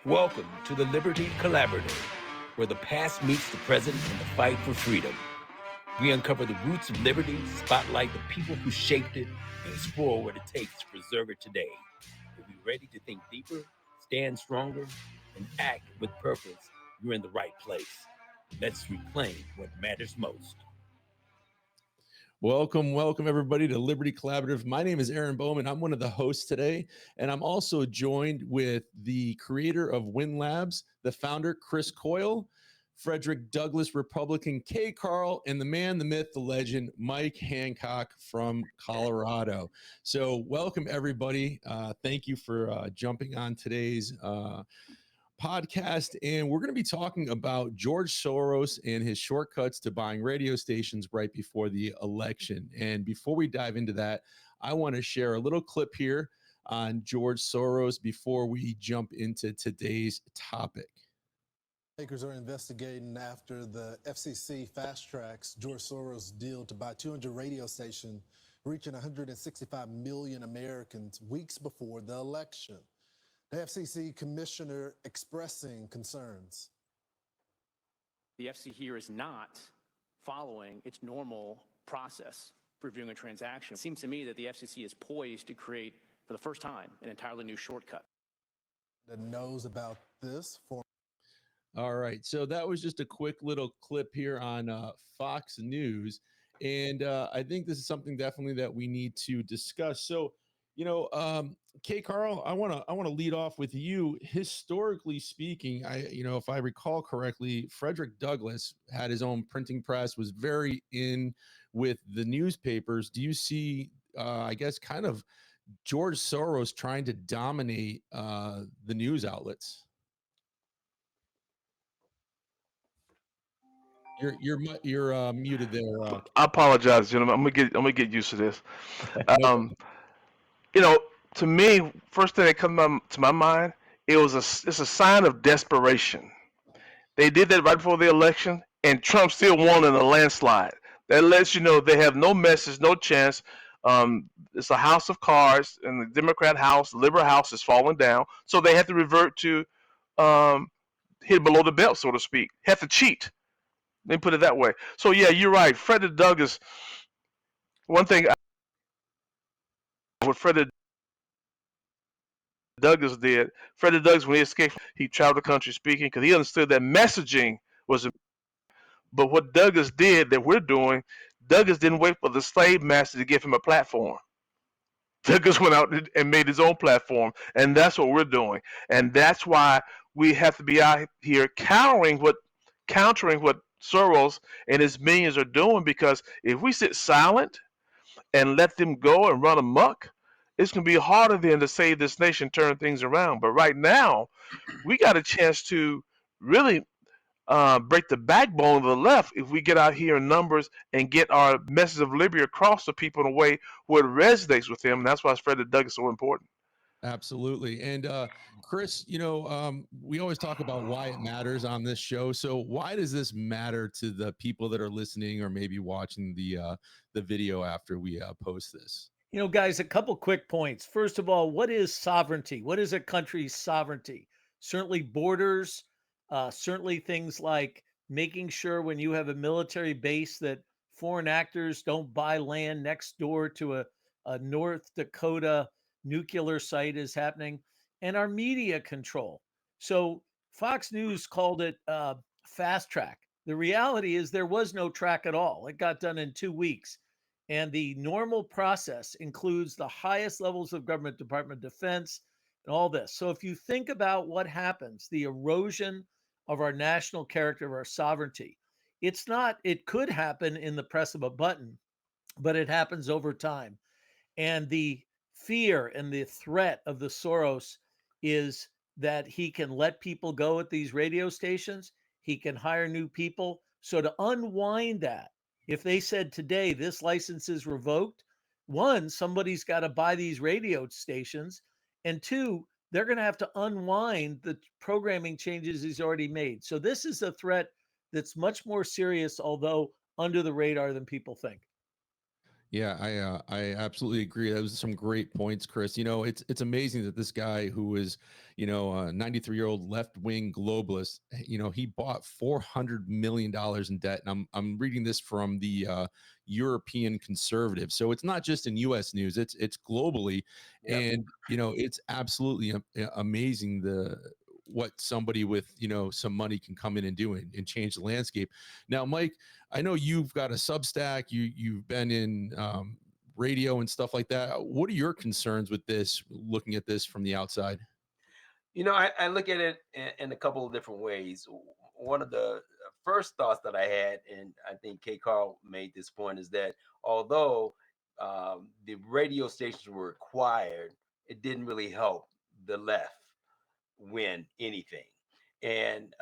Welcome to the Liberty Collaborative, where the past meets the present in the fight for freedom. We uncover the roots of liberty, spotlight the people who shaped it, and explore what it takes to preserve it today. If you're ready to think deeper, stand stronger, and act with purpose, you're in the right place. Let's reclaim what matters most. Welcome, everybody to Liberty Collaborative. My name is Aaron Bowman. I'm one of the hosts today, and I'm also joined with the creator of Win Labs, the founder, Chris Coyle, Frederick Douglass, Republican, K. Carl, and the man, the myth, the legend, Mike Hancock from Colorado. So welcome, everybody. Thank you for jumping on today's podcast, and we're going to be talking about George Soros and his shortcuts to buying radio stations right before the election. And before we dive into that, I want to share a little clip here on George Soros before we jump into today's topic. Lawmakers are investigating after the FCC fast tracks George Soros' deal to buy 200 radio stations, reaching 165 million Americans weeks before the election. The FCC commissioner expressing concerns. The FCC here is not following its normal process for reviewing a transaction. It seems to me that the FCC is poised to create, for the first time, an entirely new shortcut. That knows about this for. All right, so that was just a quick little clip here on Fox News, and I think this is something definitely that we need to discuss. So, K. Carl, I want to lead off with you. Historically speaking, if I recall correctly, Frederick Douglass had his own printing press, was very in with the newspapers. Do you see, I guess, kind of George Soros trying to dominate the news outlets? You're muted there. I apologize, gentlemen. I'm gonna get used to this. Um, you know, to me, first thing that comes to my mind, it's a sign of desperation. They did that right before the election, and Trump still won in a landslide. That lets you know they have no message, no chance. It's a house of cards, and the Democrat House, the Liberal House, is falling down. So they have to revert to um, hit below the belt, so to speak. Have to cheat. Let me put it that way. So yeah, you're right. Frederick Douglass. One thing what Frederick Douglass did. Frederick Douglass, when he escaped, he traveled the country speaking because he understood that messaging was. But what Douglass did that we're doing, Douglass didn't wait for the slave master to give him a platform. Douglass went out and made his own platform, and that's what we're doing. And that's why we have to be out here countering what Soros and his minions are doing. Because if we sit silent and let them go and run amok, it's going to be harder then to save this nation, turn things around. But right now, we got a chance to really break the backbone of the left if we get out here in numbers and get our message of liberty across to people in a way where it resonates with them. And that's why Frederick Douglass is so important. Absolutely. And Chris, we always talk about why it matters on this show. So why does this matter to the people that are listening or maybe watching the video after we post this? Guys, a couple quick points. First of all, what is sovereignty? What is a country's sovereignty? Certainly borders, certainly things like making sure when you have a military base that foreign actors don't buy land next door to a North Dakota nuclear site is happening, and our media control. So Fox News called it fast track. The reality is there was no track at all. It got done in 2 weeks. And the normal process includes the highest levels of government, Department of Defense, and all this. So if you think about what happens, the erosion of our national character, of our sovereignty, it could happen in the press of a button, but it happens over time. And the fear and the threat of the Soros is that he can let people go at these radio stations. He can hire new people. So to unwind that, if they said today this license is revoked, one, somebody's got to buy these radio stations, and two, they're going to have to unwind the programming changes he's already made. So this is a threat that's much more serious, although under the radar than people think. Yeah, I absolutely agree. That was some great points, Chris. It's amazing that this guy who is, a 93-year-old left-wing globalist, he bought $400 million in debt. And I'm reading this from the European Conservative. So it's not just in US news, it's globally. Yep. And it's absolutely amazing the what somebody with some money can come in and do and change the landscape. Now, Mike, I know you've got a Substack. You've been in radio and stuff like that. What are your concerns with this? Looking at this from the outside. I look at it in a couple of different ways. One of the first thoughts that I had, and I think K. Carl made this point, is that although the radio stations were acquired, it didn't really help the left win anything. And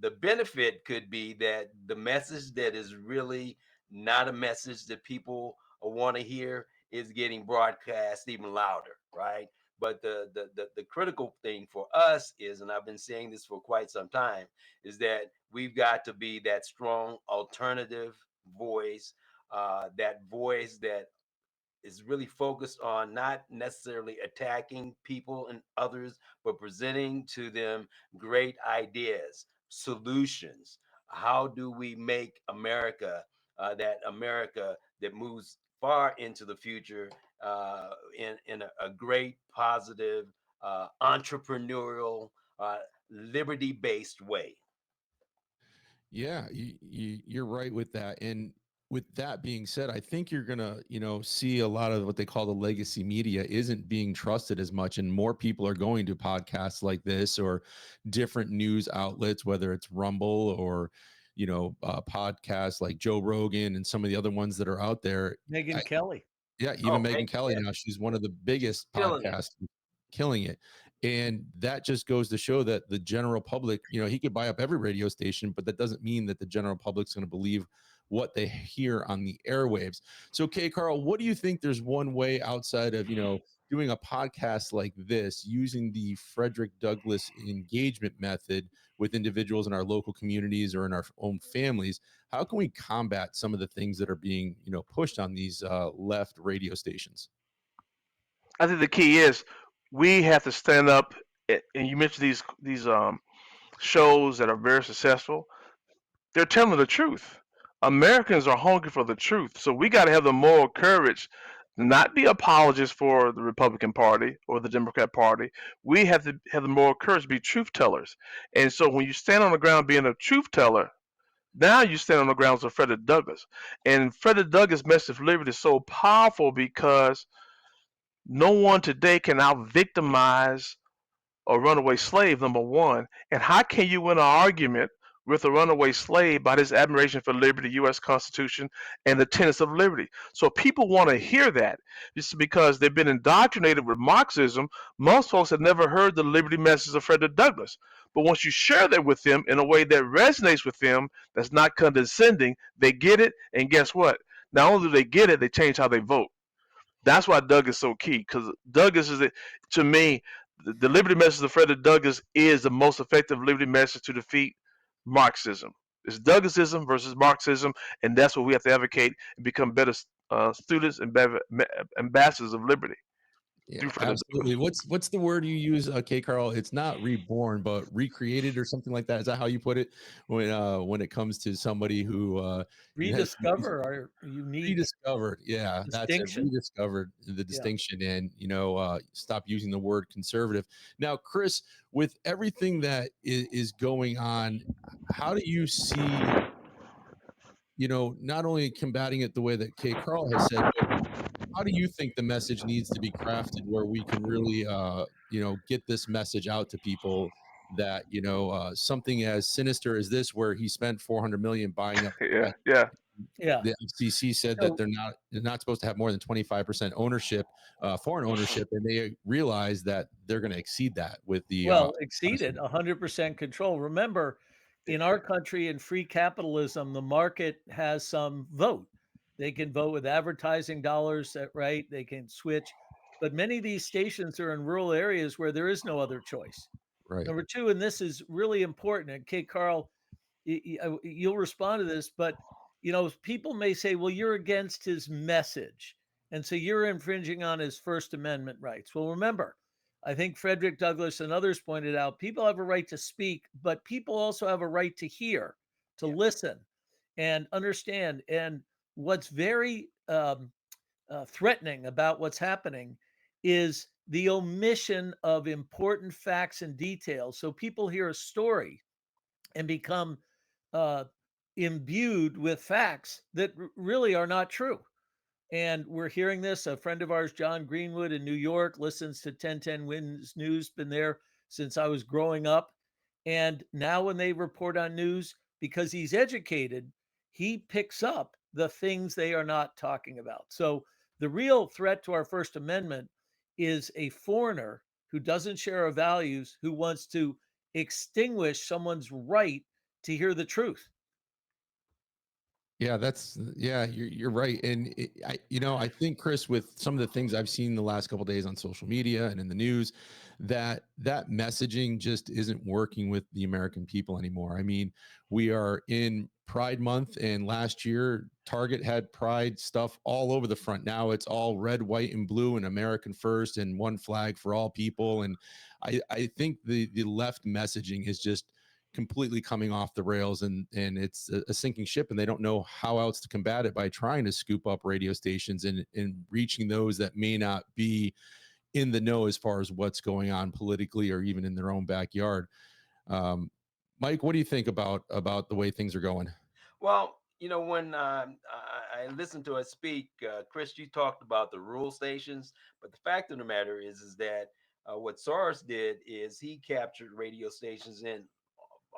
the benefit could be that the message that is really not a message that people want to hear is getting broadcast even louder, right? But the critical thing for us is, and I've been saying this for quite some time, is that we've got to be that strong alternative voice, that voice that is really focused on not necessarily attacking people and others, but presenting to them great ideas, solutions. How do we make America, that America that moves far into the future, in a great, positive, entrepreneurial, liberty based way? Yeah, you're right with that. And with that being said, I think you're gonna, see a lot of what they call the legacy media isn't being trusted as much, and more people are going to podcasts like this or different news outlets, whether it's Rumble or, podcasts like Joe Rogan and some of the other ones that are out there. Megan Kelly. Yeah, even Oh, Megan man, Kelly yeah, now, she's one of the biggest killing it. podcasts, killing it. And that just goes to show that the general public, he could buy up every radio station, but that doesn't mean that the general public's going to believe what they hear on the airwaves. So, Kay Carl, what do you think there's one way outside of, doing a podcast like this, using the Frederick Douglass engagement method with individuals in our local communities or in our own families? How can we combat some of the things that are being pushed on these left radio stations? I think the key is we have to stand up. And you mentioned these shows that are very successful. They're telling the truth. Americans are hungry for the truth, so we got to have the moral courage to not be apologists for the Republican Party or the Democrat Party. We have to have the moral courage to be truth tellers. And so when you stand on the ground being a truth teller, now you stand on the grounds of Frederick Douglass. And Frederick Douglass' message of liberty is so powerful because no one today can out victimize a runaway slave, number one. And how can you win an argument with a runaway slave by his admiration for liberty, U.S. Constitution, and the tenets of liberty? So people want to hear that. Just because they've been indoctrinated with Marxism, most folks have never heard the liberty message of Frederick Douglass. But once you share that with them in a way that resonates with them, that's not condescending, they get it. And guess what? Not only do they get it, they change how they vote. That's why Doug is so key, because Douglas is, to me, the liberty message of Frederick Douglass is the most effective liberty message to defeat Marxism. It's Douglasism versus Marxism, and that's what we have to advocate and become better students and better ambassadors of liberty Yeah, through Frederick absolutely. Douglass. What's the word you use, K. Carl? It's not reborn, but recreated or something like that. Is that how you put it when it comes to somebody who has Rediscover our unique rediscovered? Yeah, that's it. distinction. Rediscovered the Yeah. distinction, and stop using the word conservative. Now, Chris, with everything that is going on, how do you see not only combating it the way that K. Carl has said, but how do you think the message needs to be crafted where we can really get this message out to people that something as sinister as this, where he spent 400 million buying up Yeah, yeah. Yeah. the FCC said that So they're not supposed to have more than 25% ownership, foreign ownership, and they realize that they're going to exceed that with the well, exceeded 100% control. Remember, in our country, in free capitalism, the market has some vote. They can vote with advertising dollars, right? They can switch. But many of these stations are in rural areas where there is no other choice. right. Number two, and this is really important, and Kate Carl, you'll respond to this, but people may say, well, you're against his message. And so you're infringing on his First Amendment rights. Well, remember, I think Frederick Douglass and others pointed out people have a right to speak, but people also have a right to hear, to listen, and understand. And what's very threatening about what's happening is the omission of important facts and details. So people hear a story and become uh, imbued with facts that really are not true. And we're hearing this. A friend of ours, John Greenwood in New York, listens to 1010 Wins News, been there since I was growing up. And now when they report on news, because he's educated, he picks up the things they are not talking about. So the real threat to our First Amendment is a foreigner who doesn't share our values, who wants to extinguish someone's right to hear the truth. Yeah, you're right. And I think, Chris, with some of the things I've seen the last couple of days on social media and in the news, that messaging just isn't working with the American people anymore. I mean, we are in Pride Month, and last year Target had Pride stuff all over the front. Now it's all red, white, and blue, and American first, and one flag for all people. And I think the left messaging is just completely coming off the rails, and it's a sinking ship, and they don't know how else to combat it by trying to scoop up radio stations and reaching those that may not be in the know as far as what's going on politically or even in their own backyard. Mike, what do you think about the way things are going? Well, when I listened to her speak, Chris, you talked about the rural stations, but the fact of the matter is that what Soros did is he captured radio stations in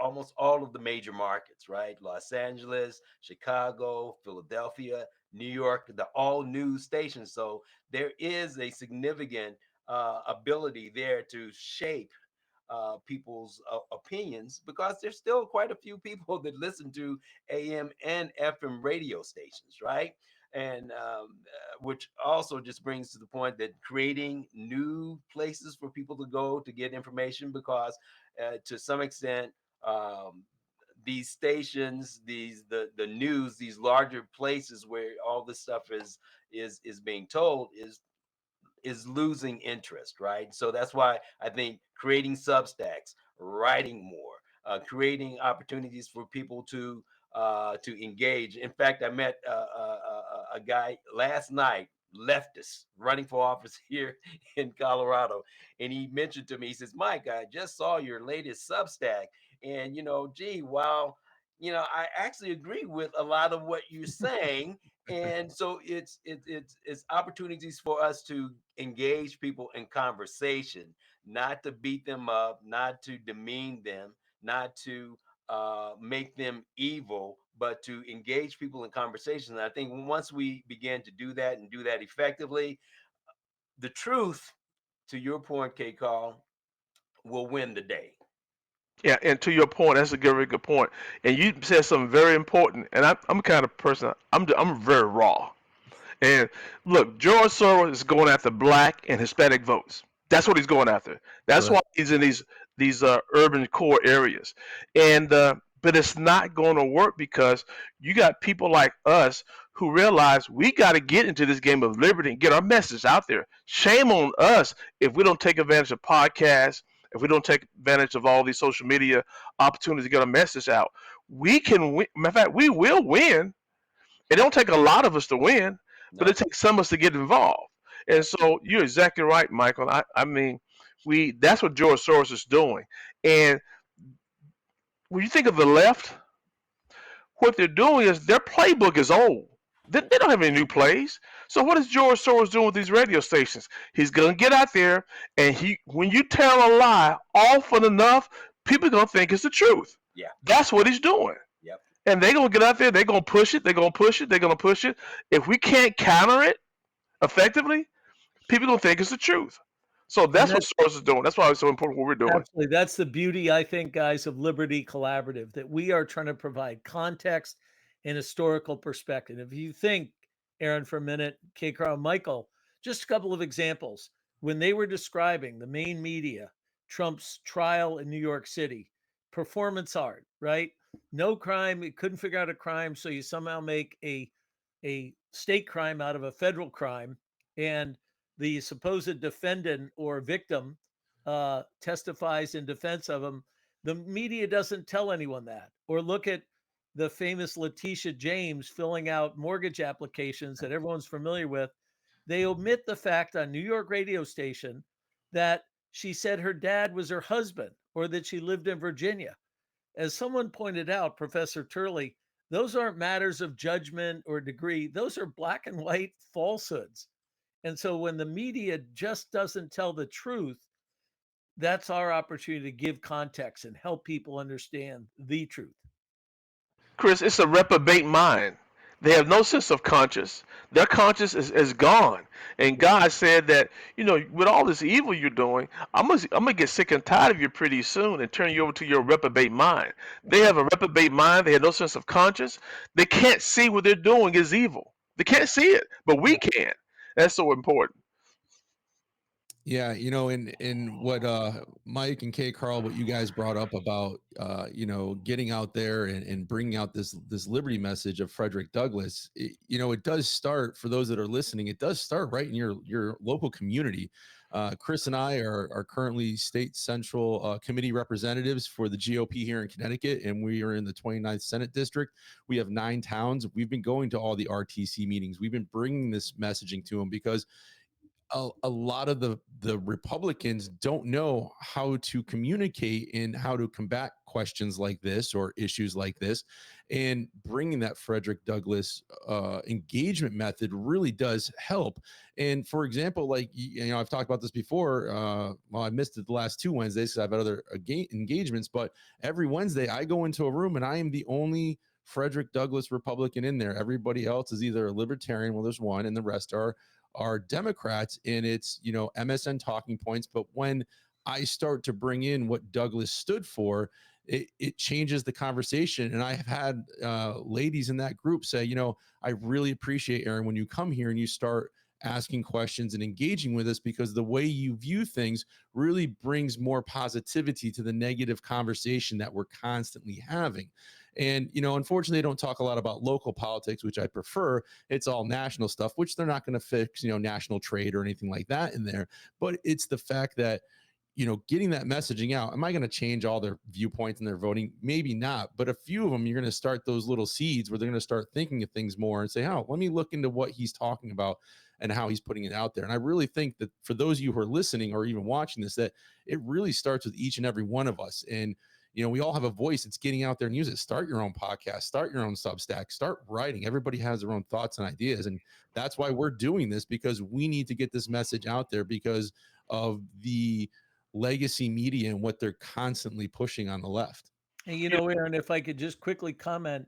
almost all of the major markets, right? Los Angeles, Chicago, Philadelphia, New York, the all news stations. So there is a significant ability there to shape people's opinions, because there's still quite a few people that listen to AM and FM radio stations, right? And which also just brings to the point that creating new places for people to go to get information, because to some extent, um, these stations, the news, these larger places where all this stuff is being told is losing interest, right? So that's why I think creating Substacks, writing more, creating opportunities for people to engage. In fact, I met a guy last night, leftist, running for office here in Colorado, and he mentioned to me, he says, "Mike, I just saw your latest Substack, and gee, wow." I actually agree with a lot of what you're saying, and so it's opportunities for us to engage people in conversation, not to beat them up, not to demean them, not to make them evil, but to engage people in conversation. And I think once we begin to do that and do that effectively, the truth, to your point, K. Carl, will win the day. Yeah, and to your point, that's a very good point. And you said something very important. And I'm the kind of person, I'm very raw. And look, George Soros is going after black and Hispanic votes. That's what he's going after. That's why Correct. he's in these urban core areas. And but it's not going to work, because you got people like us who realize we got to get into this game of liberty and get our message out there. Shame on us if we don't take advantage of podcasts, if we don't take advantage of all these social media opportunities to get our message out. We can win. Matter of fact, we will win. It don't take a lot of us to win, but it No. takes some of us to get involved. And so you're exactly right, Michael. I mean, we that's what George Soros is doing. And when you think of the left, what they're doing is their playbook is old. They don't have any new plays. So what is George Soros doing with these radio stations? He's gonna get out there, and when you tell a lie often enough, people are gonna think it's the truth. Yeah. That's what he's doing. Yep. And they're gonna get out there, they're gonna push it, they're gonna push it, they're gonna push it. If we can't counter it effectively, people gonna think it's the truth. So And that's what Soros is doing. That's why it's so important what we're doing. absolutely. That's the beauty, I think, guys, of Liberty Collaborative, that we are trying to provide context and historical perspective. If you think, Aaron, for a minute, K. Carl, Michael, just a couple of examples. When they were describing the main media, Trump's trial in New York City, performance art, right? No crime. You couldn't figure out a crime, so you somehow make a state crime out of a federal crime, and the supposed defendant or victim testifies in defense of him. The media doesn't tell anyone that. Or look at the famous Letitia James filling out mortgage applications that everyone's familiar with. They omit the fact on New York radio station that she said her dad was her husband or that she lived in Virginia. As someone pointed out, Professor Turley, those aren't matters of judgment or degree. Those are black and white falsehoods. And so when the media just doesn't tell the truth, that's our opportunity to give context and help people understand the truth. Chris, it's a reprobate mind. They have no sense of conscience. Their conscience is gone. And God said that, with all this evil you're doing, I'm gonna get sick and tired of you pretty soon and turn you over to your reprobate mind. They have a reprobate mind. They have no sense of conscience. They can't see what they're doing is evil. They can't see it, but we can. That's so important. Yeah, in what Mike and K Carl, what you guys brought up about getting out there and bringing out this liberty message of Frederick Douglass, it does start, for those that are listening, it does start right in your local community. Chris and I are currently state central committee representatives for the GOP here in Connecticut, and we are in the 29th Senate District. We have 9 towns. We've been going to all the RTC meetings. We've been bringing this messaging to them because a lot of the Republicans don't know how to communicate and how to combat questions like this or issues like this, and bringing that Frederick Douglass engagement method really does help. And for example, like I've talked about this before. Well, I missed it the last 2 Wednesdays because I've had other engagements, but every Wednesday I go into a room and I am the only Frederick Douglass Republican in there. Everybody else is either a libertarian, well, there's one, and the rest are Democrats, and it's MSN talking points. But when I start to bring in what Douglass stood for, it changes the conversation. And I have had ladies in that group say, I really appreciate, Aaron, when you come here and you start asking questions and engaging with us, because the way you view things really brings more positivity to the negative conversation that we're constantly having. And, unfortunately, they don't talk a lot about local politics, which I prefer. It's all national stuff, which they're not going to fix, national trade or anything like that in there. But it's the fact that, getting that messaging out. Am I going to change all their viewpoints and their voting? Maybe not. But a few of them, you're going to start those little seeds where they're going to start thinking of things more and say, oh, let me look into what he's talking about and how he's putting it out there. And I really think that for those of you who are listening or even watching this, that it really starts with each and every one of us. And we all have a voice. It's getting out there and use it. Start your own podcast, start your own Substack, start writing. Everybody has their own thoughts and ideas. And that's why we're doing this, because we need to get this message out there because of the legacy media and what they're constantly pushing on the left. And Aaron, if I could just quickly comment,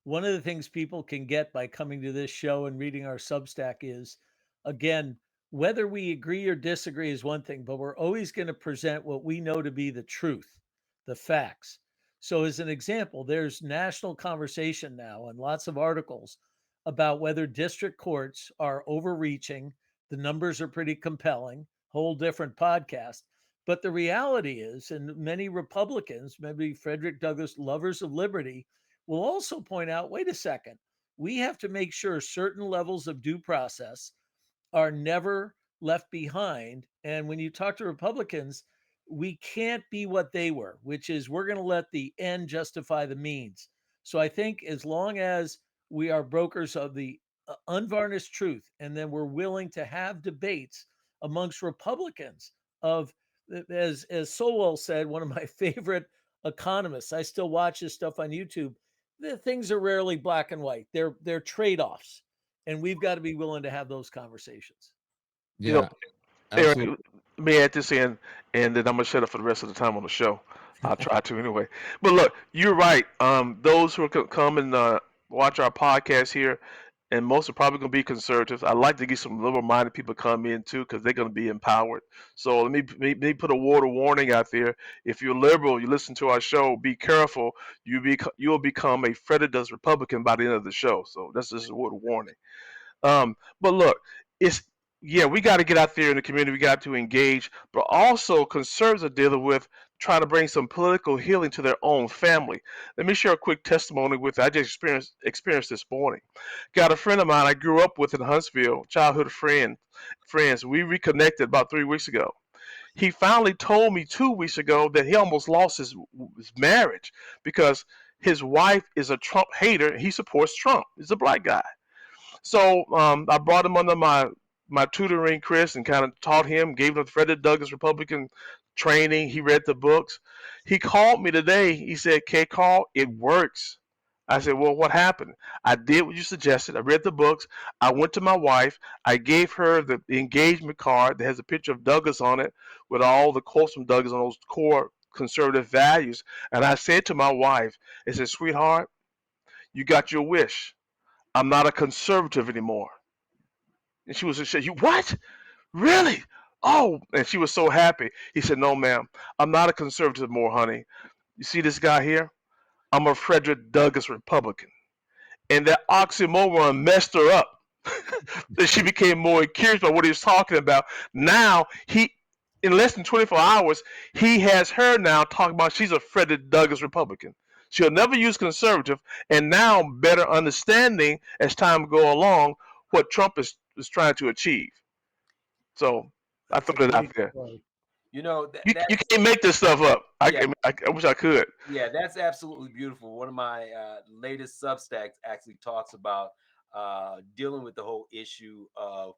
one of the things people can get by coming to this show and reading our Substack is, again, whether we agree or disagree is one thing, but we're always going to present what we know to be the truth, the facts. So, as an example, there's national conversation now and lots of articles about whether district courts are overreaching. The numbers are pretty compelling, whole different podcast. But the reality is, and many Republicans, maybe Frederick Douglass lovers of liberty, will also point out, wait a second, we have to make sure certain levels of due process are never left behind. And when you talk to Republicans, we can't be what they were, which is we're going to let the end justify the means. So I think as long as we are brokers of the unvarnished truth, and then we're willing to have debates amongst Republicans of, as Sowell said, one of my favorite economists, I still watch this stuff on YouTube. The things are rarely black and white. They're trade-offs, and we've got to be willing to have those conversations. You know, Yeah, absolutely. Aaron, let me add this in, and then I'm gonna shut up for the rest of the time on the show. I'll try to anyway. But look, you're right. Those who come and watch our podcast here, and most are probably gonna be conservatives. I like to get some liberal-minded people come in too, because they're gonna be empowered. So let me put a word of warning out there. If you're liberal, you listen to our show, be careful. You'll become a Frederick Douglass Republican by the end of the show. So that's just a word of warning. But look, it's yeah, we got to get out there in the community. We got to engage, but also concerns are dealing with trying to bring some political healing to their own family. Let me share a quick testimony with you. I just experienced this morning. Got a friend of mine I grew up with in Huntsville, childhood friends. We reconnected about 3 weeks ago. He finally told me 2 weeks ago that he almost lost his marriage because his wife is a Trump hater. He supports Trump. He's a black guy. So I brought him under my tutoring, Chris, and kind of taught him, gave him the Frederick Douglass Republican training. He read the books. He called me today. He said, "K. Carl, it works." I said, "Well, what happened?" "I did what you suggested. I read the books. I went to my wife. I gave her the engagement card that has a picture of Douglas on it with all the quotes from Douglas on those core conservative values. And I said to my wife, I said, sweetheart, you got your wish. I'm not a conservative anymore." And she was, "You what? Really?" "Oh," and she was so happy. He said, "No, ma'am, I'm not a conservative more, honey. You see this guy here? I'm a Frederick Douglass Republican." And that oxymoron messed her up. That she became more curious about what he was talking about. Now in less than 24 hours, he has her now talking about she's a Frederick Douglass Republican. She'll never use conservative, and now better understanding as time go along what Trump is trying to achieve. So I That's a throw that out great there. story. You know, You that's can't make this stuff up. yeah, I wish I could. yeah, that's absolutely beautiful. One of my latest Substacks actually talks about dealing with the whole issue of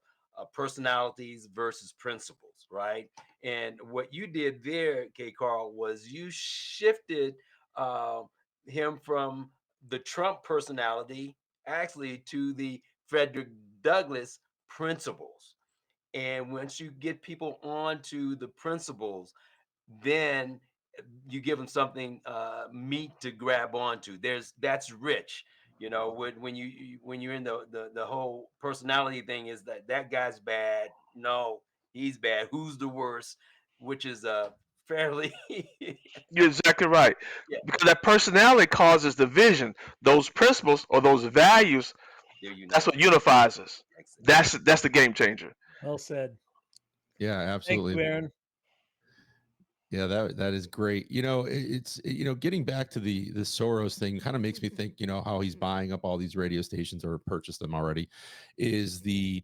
personalities versus principles, right? And what you did there, K. Carl, was you shifted uh, him from the Trump personality actually to the Frederick Douglass principles. And once you get people onto the principles, then you give them something meat to grab onto. That's rich. You know, when you're in the whole personality thing is that guy's bad. No, he's bad. Who's the worst? Which is fairly You're exactly right. yeah, Because that personality causes division. Those principles or those values, they're that's united. what unifies us. Excellent. That's the game changer. Well said. Yeah, Thank you, absolutely. Aaron. Yeah, that is great. It's getting back to the Soros thing kind of makes me think, how he's buying up all these radio stations or purchased them already, is the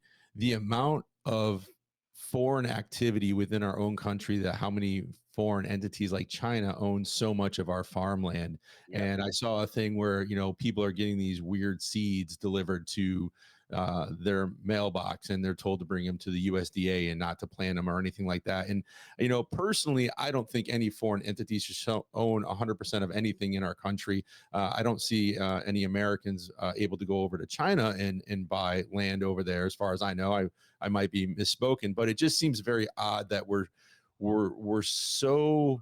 amount of foreign activity within our own country, that how many foreign entities like China own so much of our farmland. Yep. And I saw a thing where, people are getting these weird seeds delivered to their mailbox, and they're told to bring them to the USDA and not to plant them or anything like that. And personally, I don't think any foreign entities should own 100% of anything in our country. I don't see any Americans able to go over to China and buy land over there. As far as I know, I might be misspoken, but it just seems very odd that we're so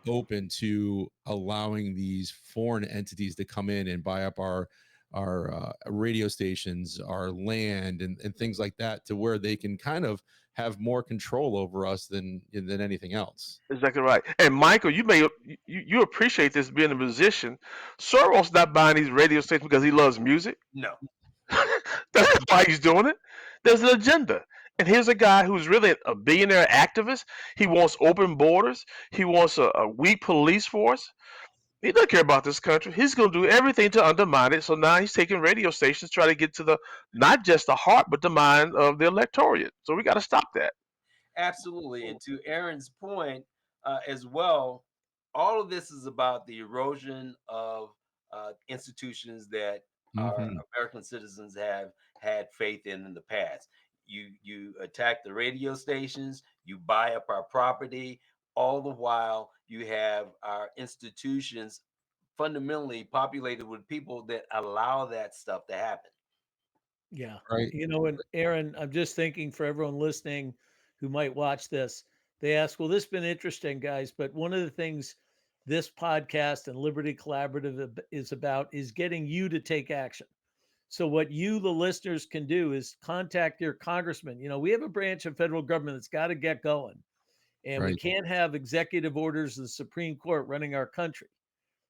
open to allowing these foreign entities to come in and buy up our radio stations, our land, and things like that, to where they can kind of have more control over us than anything else. Exactly right. And Michael, you appreciate this being a musician. Soros not buying these radio stations because he loves music. No. That's not why he's doing it. There's an agenda. And here's a guy who's really a billionaire activist. He wants open borders. He wants a weak police force. He doesn't care about this country. He's going to do everything to undermine it. So now he's taking radio stations, trying to get to the not just the heart, but the mind of the electorate. So we got to stop that. Absolutely. And to Aaron's point as well, all of this is about the erosion of institutions that our Hmm. American citizens have had faith in the past. You attack the radio stations, you buy up our property, all the while you have our institutions fundamentally populated with people that allow that stuff to happen. Yeah. Right. And Aaron, I'm just thinking for everyone listening who might watch this, they ask, well, this has been interesting, guys, but one of the things this podcast and Liberty Collaborative is about is getting you to take action. So what you, the listeners, can do is contact your congressman. We have a branch of federal government that's got to get going, and we Right. can't have executive orders of the Supreme Court running our country,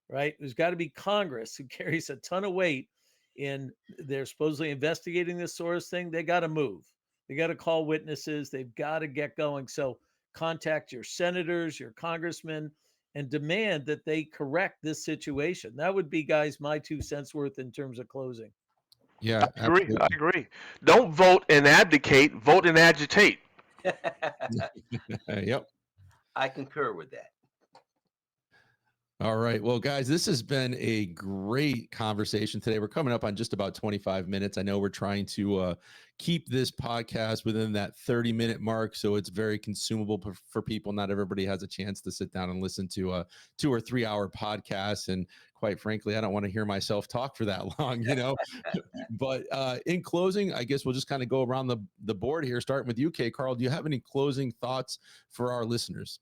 right? There's got to be Congress who carries a ton of weight in. They're supposedly investigating this Soros thing. They got to move. They got to call witnesses. They've got to get going. So contact your senators, your congressmen, and demand that they correct this situation. That would be, guys, my 2 cents worth in terms of closing. Yeah, I agree. I absolutely. agree. Don't vote and abdicate. Vote and agitate. Yep. I concur with that. All right. Well, guys, this has been a great conversation today. We're coming up on just about 25 minutes. I know we're trying to keep this podcast within that 30-minute mark, so it's very consumable for people. Not everybody has a chance to sit down and listen to a 2 or 3 hour podcast. And quite frankly, I don't want to hear myself talk for that long, But in closing, I guess we'll just kind of go around the board here, starting with you, K. Carl. Do you have any closing thoughts for our listeners?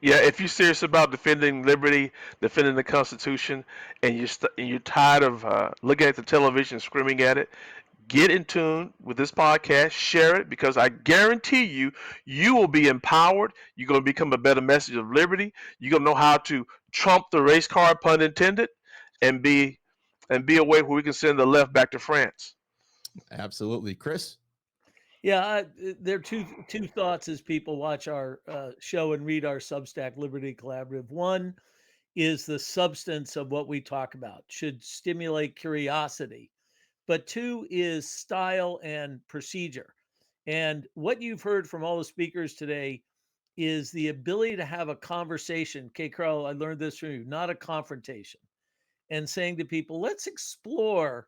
Yeah, if you're serious about defending liberty, defending the Constitution, and you're tired of looking at the television, screaming at it, get in tune with this podcast, share it, because I guarantee you, you will be empowered. You're going to become a better message of liberty. You're going to know how to trump the race card, pun intended, and be a way where we can send the left back to France. Absolutely. Chris? Yeah, there are two thoughts as people watch our show and read our Substack Liberty Collaborative. One is the substance of what we talk about should stimulate curiosity, but two is style and procedure. And what you've heard from all the speakers today is the ability to have a conversation. K. Carl, I learned this from you, not a confrontation, and saying to people, let's explore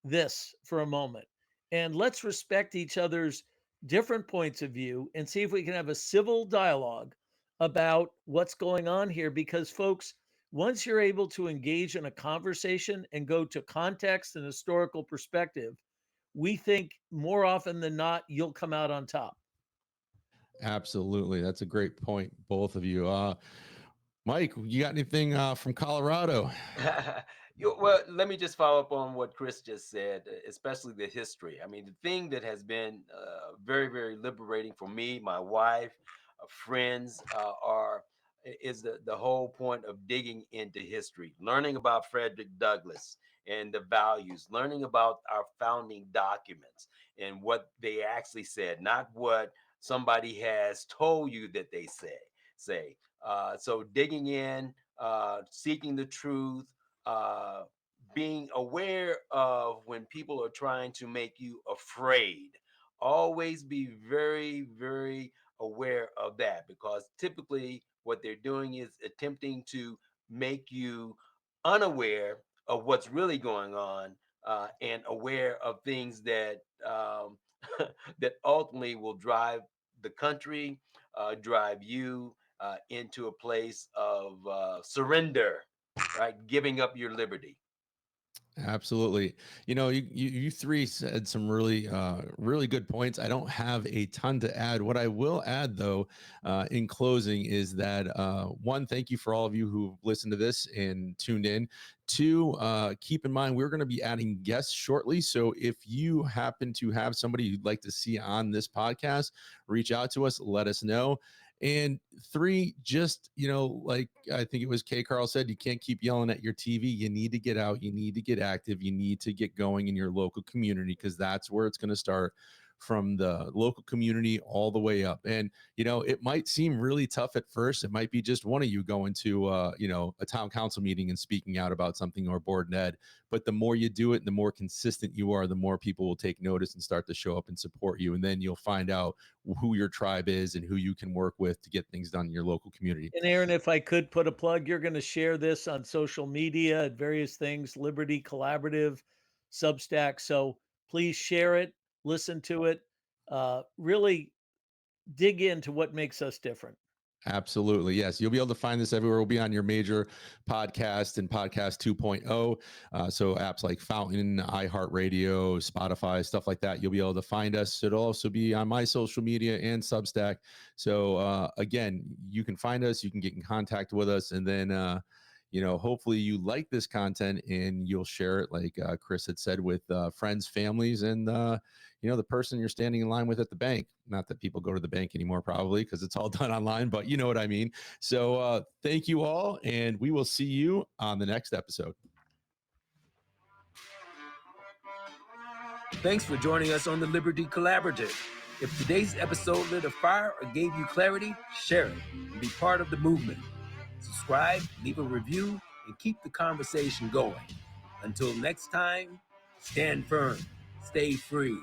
this for a moment and let's respect each other's different points of view and see if we can have a civil dialogue about what's going on here. Because, folks, once you're able to engage in a conversation and go to context and historical perspective, we think more often than not, you'll come out on top. Absolutely. That's a great point, both of you. Mike, you got anything from Colorado? Well, let me just follow up on what Chris just said, especially the history. I mean, the thing that has been very, very liberating for me, my wife, friends, is the whole point of digging into history, learning about Frederick Douglass and the values, learning about our founding documents and what they actually said, not what somebody has told you that they say. So digging in, seeking the truth, uh, being aware of when people are trying to make you afraid. Always be very, very aware of that, because typically what they're doing is attempting to make you unaware of what's really going on, and aware of things that that ultimately will drive the country, drive you into a place of surrender, right? Giving up your liberty. Absolutely. You three said some really good points. I don't have a ton to add. What I will add, though, in closing, is that one, thank you for all of you who listened to this and tuned in. Two, keep in mind we're going to be adding guests shortly. So if you happen to have somebody you'd like to see on this podcast, reach out to us, let us know. And three, just, like I think it was K. Carl said, you can't keep yelling at your TV. You need to get out. You need to get active. You need to get going in your local community, because that's where it's going to start, from the local community all the way up. And, it might seem really tough at first. It might be just one of you going to, a town council meeting and speaking out about something, or board and ed. But the more you do it, the more consistent you are, the more people will take notice and start to show up and support you. And then you'll find out who your tribe is and who you can work with to get things done in your local community. And Aaron, if I could put a plug, you're going to share this on social media at various things, Liberty Collaborative, Substack. So please share it, listen to it, really dig into what makes us different. Absolutely. Yes. You'll be able to find this everywhere. We'll be on your major podcast and podcast 2.0. So apps like Fountain, iHeartRadio, Spotify, stuff like that. You'll be able to find us. It'll also be on my social media and Substack. So again, you can find us, you can get in contact with us, and then hopefully you like this content and you'll share it, like Chris had said, with friends, families, and the person you're standing in line with at the bank. Not that people go to the bank anymore, probably, because it's all done online, but you know what I mean. So thank you all, and we will see you on the next episode. Thanks for joining us on the Liberty Collaborative. If today's episode lit a fire or gave you clarity, share it and be part of the movement. Subscribe, leave a review, and keep the conversation going. Until next time, stand firm, stay free.